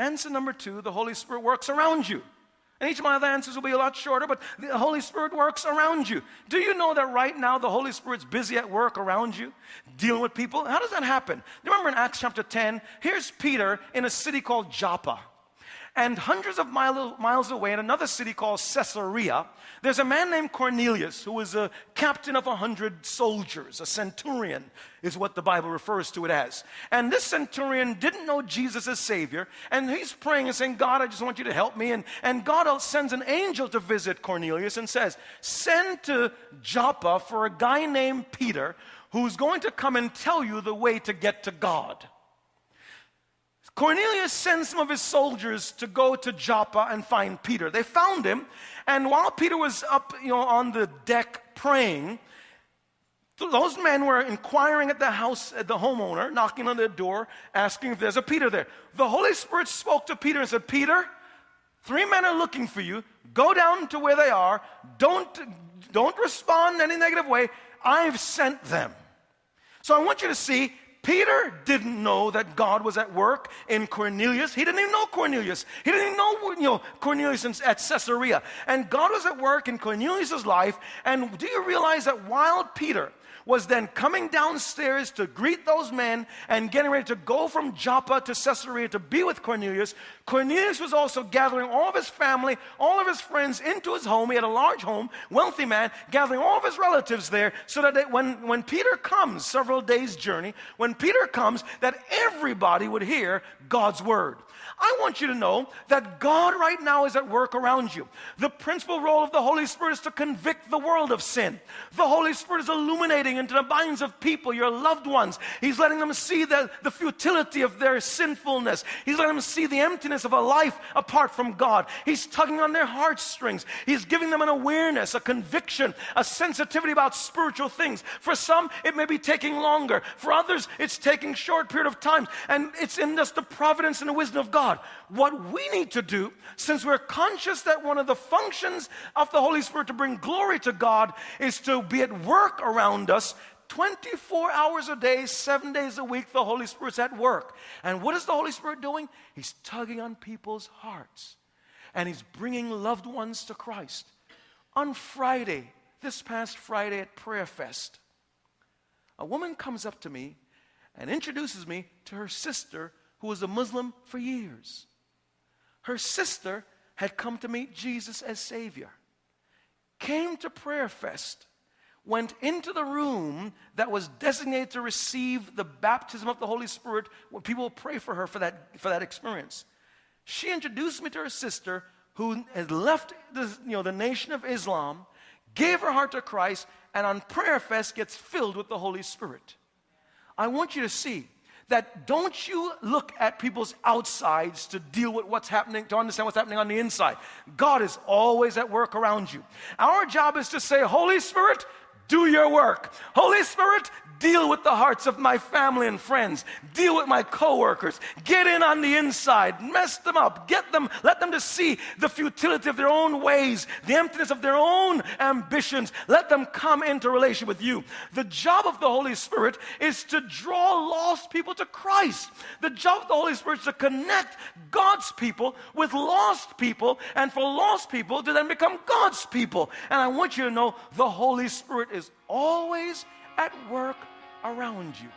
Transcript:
Answer number 2, the Holy Spirit works around you. And each of my other answers will be a lot shorter, but the Holy Spirit works around you. Do you know that right now the Holy Spirit's busy at work around you, dealing with people? How does that happen? Remember in Acts chapter 10, here's Peter in a city called Joppa. And hundreds of miles away in another city called Caesarea, there's a man named Cornelius who was a captain of 100 soldiers. A centurion is what the Bible refers to it as. And this centurion didn't know Jesus as Savior. And he's praying and saying, God, I just want you to help me. And God sends an angel to visit Cornelius and says, send to Joppa for a guy named Peter who's going to come and tell you the way to get to God. Cornelius sends some of his soldiers to go to Joppa and find Peter. They found him, and while Peter was up, on the deck praying, those men were inquiring at the house, at the homeowner, knocking on their door, asking if there's a Peter there. The Holy Spirit spoke to Peter and said, Peter, 3 men are looking for you. Go down to where they are. Don't respond in any negative way. I've sent them. So I want you to see, Peter didn't know that God was at work in Cornelius. He didn't even know Cornelius. He didn't even know, Cornelius at Caesarea. And God was at work in Cornelius' life. And do you realize that while Peter was then coming downstairs to greet those men and getting ready to go from Joppa to Caesarea to be with Cornelius, Cornelius was also gathering all of his family, all of his friends into his home. He had a large home, wealthy man, gathering all of his relatives there so that when Peter comes, several days' journey, when Peter comes, that everybody would hear God's word. I want you to know that God right now is at work around you. The principal role of the Holy Spirit is to convict the world of sin. The Holy Spirit is illuminating into the minds of people, your loved ones. He's letting them see the futility of their sinfulness. He's letting them see the emptiness of a life apart from God. He's tugging on their heartstrings. He's giving them an awareness, a conviction, a sensitivity about spiritual things. For some, it may be taking longer. For others, it's taking a short period of time. And it's in just the providence and the wisdom of God. What we need to do, since we're conscious that one of the functions of the Holy Spirit to bring glory to God is to be at work around us, 24 hours a day, 7 days a week, the Holy Spirit's at work. And what is the Holy Spirit doing? He's tugging on people's hearts. And He's bringing loved ones to Christ. On Friday, this past Friday at Prayer Fest, a woman comes up to me and introduces me to her sister who was a Muslim for years. Her sister had come to meet Jesus as Savior, came to Prayer Fest, went into the room that was designated to receive the baptism of the Holy Spirit, where people pray for her for that experience. She introduced me to her sister who had left the nation of Islam, gave her heart to Christ, and on Prayer Fest gets filled with the Holy Spirit. I want you to see that don't you look at people's outsides to deal with what's happening, to understand what's happening on the inside. God is always at work around you. Our job is to say, Holy Spirit, do your work. Holy Spirit, deal with the hearts of my family and friends. Deal with my coworkers. Get in on the inside. Mess them up. Let them to see the futility of their own ways, the emptiness of their own ambitions. Let them come into relation with you. The job of the Holy Spirit is to draw lost people to Christ. The job of the Holy Spirit is to connect God's people with lost people, and for lost people to then become God's people. And I want you to know the Holy Spirit is always at work around you.